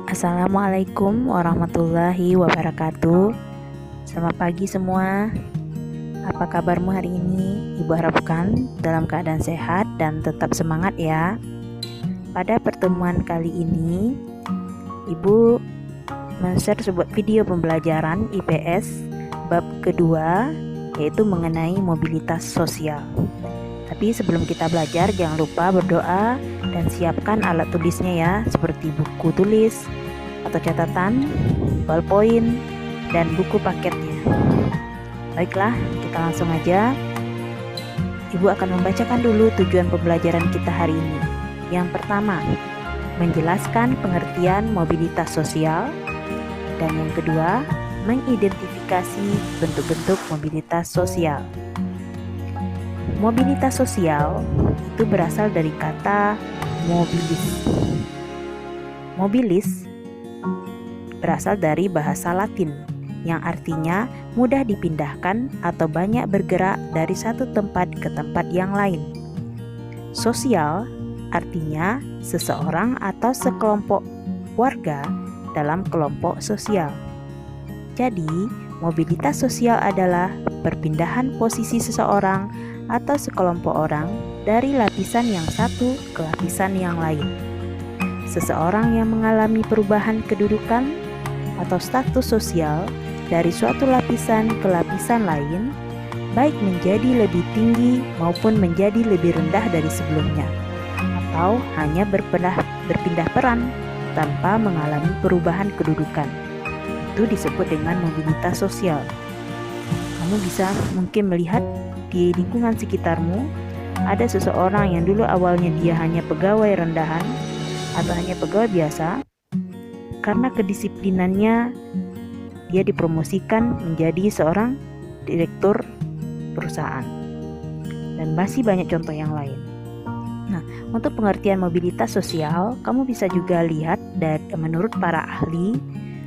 Assalamualaikum warahmatullahi wabarakatuh. Selamat pagi semua. Apa kabarmu hari ini? Ibu harapkan dalam keadaan sehat dan tetap semangat ya. Pada pertemuan kali ini, Ibu men-share sebuah video pembelajaran IPS bab kedua, yaitu mengenai mobilitas sosial. Tapi sebelum kita belajar, jangan lupa berdoa dan siapkan alat tulisnya ya, seperti buku tulis atau catatan, ballpoint, dan buku paketnya. Baiklah, kita langsung aja. Ibu akan membacakan dulu tujuan pembelajaran kita hari ini. Yang pertama, menjelaskan pengertian mobilitas sosial. Dan yang kedua, mengidentifikasi bentuk-bentuk mobilitas sosial. Mobilitas sosial itu berasal dari kata mobilis. Mobilis berasal dari bahasa Latin yang artinya mudah dipindahkan atau banyak bergerak dari satu tempat ke tempat yang lain. Sosial artinya seseorang atau sekelompok warga dalam kelompok sosial. Jadi, mobilitas sosial adalah perpindahan posisi seseorang atau sekelompok orang dari lapisan yang satu ke lapisan yang lain. Seseorang yang mengalami perubahan kedudukan atau status sosial dari suatu lapisan ke lapisan lain, baik menjadi lebih tinggi maupun menjadi lebih rendah dari sebelumnya, atau hanya berpindah peran tanpa mengalami perubahan kedudukan. Itu disebut dengan mobilitas sosial. Kamu bisa mungkin melihat di lingkungan sekitarmu ada seseorang yang dulu awalnya dia hanya pegawai rendahan atau hanya pegawai biasa. Karena kedisiplinannya, dia dipromosikan menjadi seorang direktur perusahaan. Dan masih banyak contoh yang lain. Nah, untuk pengertian mobilitas sosial, kamu bisa juga lihat menurut para ahli,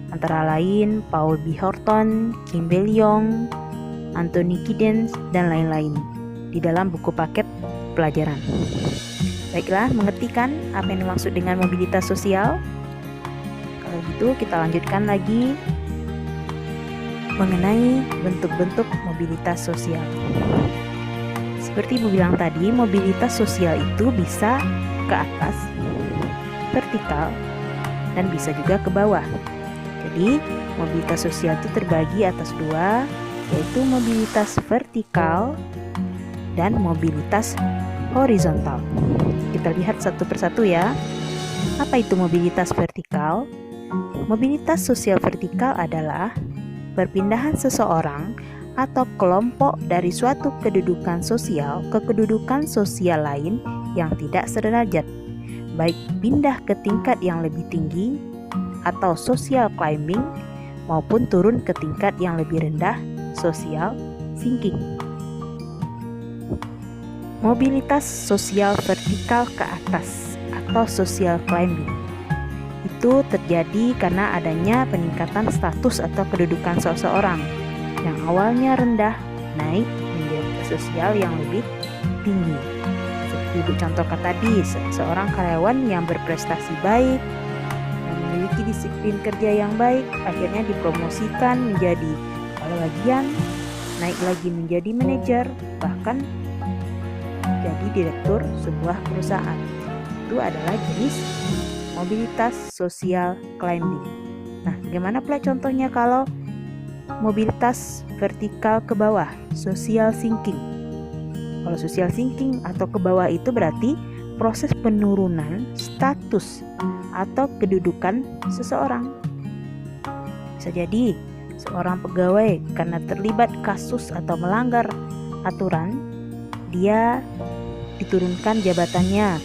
antara lain Paul B. Horton, Kim Belyong, Anthony Giddens, dan lain-lain di dalam buku paket pelajaran. Baiklah, mengerti kan apa yang dimaksud dengan mobilitas sosial? Kalau gitu, kita lanjutkan lagi mengenai bentuk-bentuk mobilitas sosial. Seperti Ibu bilang tadi, mobilitas sosial itu bisa ke atas, vertikal, dan bisa juga ke bawah. Jadi, mobilitas sosial itu terbagi atas dua, yaitu mobilitas vertikal dan mobilitas horizontal. Kita lihat satu persatu ya. Apa itu mobilitas vertikal? Mobilitas sosial vertikal adalah perpindahan seseorang atau kelompok dari suatu kedudukan sosial ke kedudukan sosial lain yang tidak sederajat, baik pindah ke tingkat yang lebih tinggi atau social climbing, maupun turun ke tingkat yang lebih rendah, social sinking. Mobilitas sosial vertikal ke atas atau social climbing itu terjadi karena adanya peningkatan status atau kedudukan seseorang yang awalnya rendah naik menjadi sosial yang lebih tinggi. Seperti Ibu contohkan tadi, seorang karyawan yang berprestasi baik, yang memiliki disiplin kerja yang baik, akhirnya dipromosikan menjadi kepala bagian, naik lagi menjadi manajer, bahkan jadi direktur sebuah perusahaan. Itu adalah jenis mobilitas sosial climbing. Nah, bagaimana pula contohnya kalau mobilitas vertikal ke bawah, social sinking? Kalau social sinking atau ke bawah itu berarti proses penurunan status atau kedudukan seseorang. Bisa jadi seorang pegawai karena terlibat kasus atau melanggar aturan, dia diturunkan jabatannya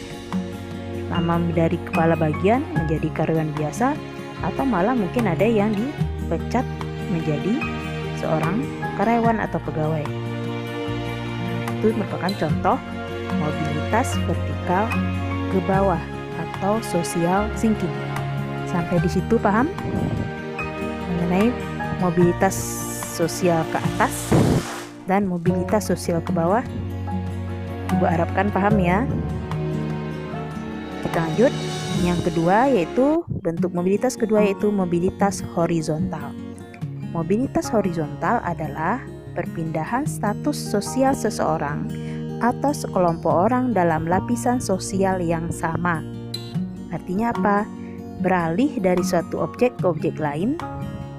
lama dari kepala bagian menjadi karyawan biasa, atau malah mungkin ada yang dipecat menjadi seorang karyawan atau pegawai. Itu merupakan contoh mobilitas vertikal ke bawah atau social sinking. Sampai di situ paham mengenai mobilitas sosial ke atas dan mobilitas sosial ke bawah? Ibu harapkan paham ya. Kita lanjut. Yang kedua yaitu bentuk mobilitas kedua yaitu mobilitas horizontal. Mobilitas horizontal adalah perpindahan status sosial seseorang atau sekelompok orang dalam lapisan sosial yang sama. Artinya apa? Beralih dari suatu objek ke objek lain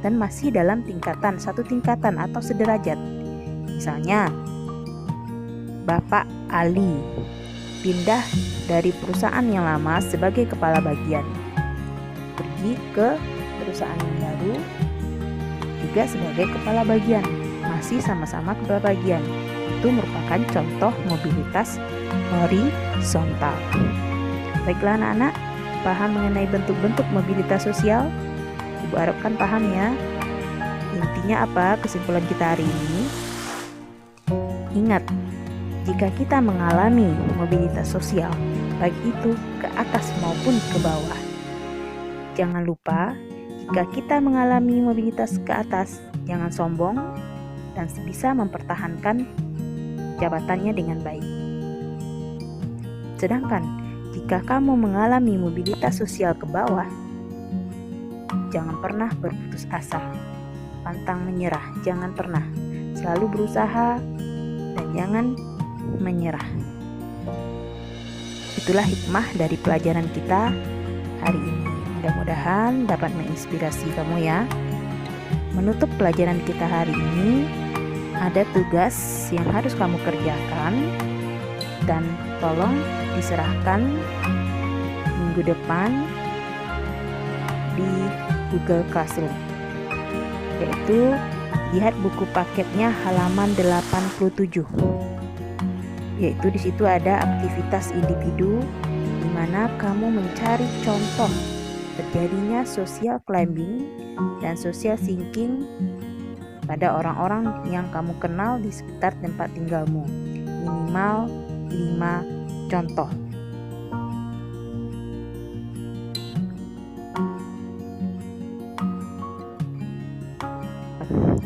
dan masih dalam satu tingkatan atau sederajat. Misalnya, Bapak Ali pindah dari perusahaan yang lama sebagai kepala bagian, pergi ke perusahaan yang baru juga sebagai kepala bagian, masih sama-sama kepala bagian. Itu merupakan contoh mobilitas horizontal. Baiklah anak-anak, paham mengenai bentuk-bentuk mobilitas sosial? Ibu harapkan paham ya. Intinya apa kesimpulan kita hari ini? Ingat, jika kita mengalami mobilitas sosial, baik itu ke atas maupun ke bawah, jangan lupa jika kita mengalami mobilitas ke atas, jangan sombong dan bisa mempertahankan jabatannya dengan baik. Sedangkan jika kamu mengalami mobilitas sosial ke bawah, jangan pernah berputus asa, pantang menyerah, jangan pernah, selalu berusaha dan jangan menyerah. Itulah hikmah dari pelajaran kita hari ini. Mudah-mudahan dapat menginspirasi kamu ya. Menutup pelajaran kita hari ini, ada tugas yang harus kamu kerjakan dan tolong diserahkan minggu depan di Google Classroom, yaitu lihat buku paketnya halaman 87. Yaitu di situ ada aktivitas individu di mana kamu mencari contoh terjadinya social climbing dan social sinking pada orang-orang yang kamu kenal di sekitar tempat tinggalmu. Minimal 5 contoh.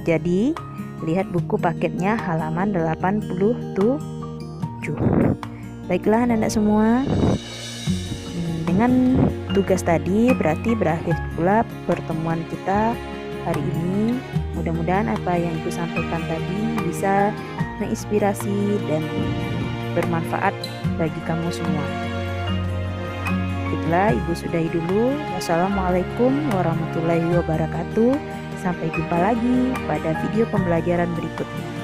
Jadi, lihat buku paketnya halaman 87. Baiklah anak-anak semua, dengan tugas tadi berarti berakhir pula pertemuan kita hari ini. Mudah-mudahan apa yang Ibu sampaikan tadi bisa menginspirasi dan bermanfaat bagi kamu semua. Baiklah, Ibu sudahi dulu. Wassalamualaikum warahmatullahi wabarakatuh. Sampai jumpa lagi pada video pembelajaran berikutnya.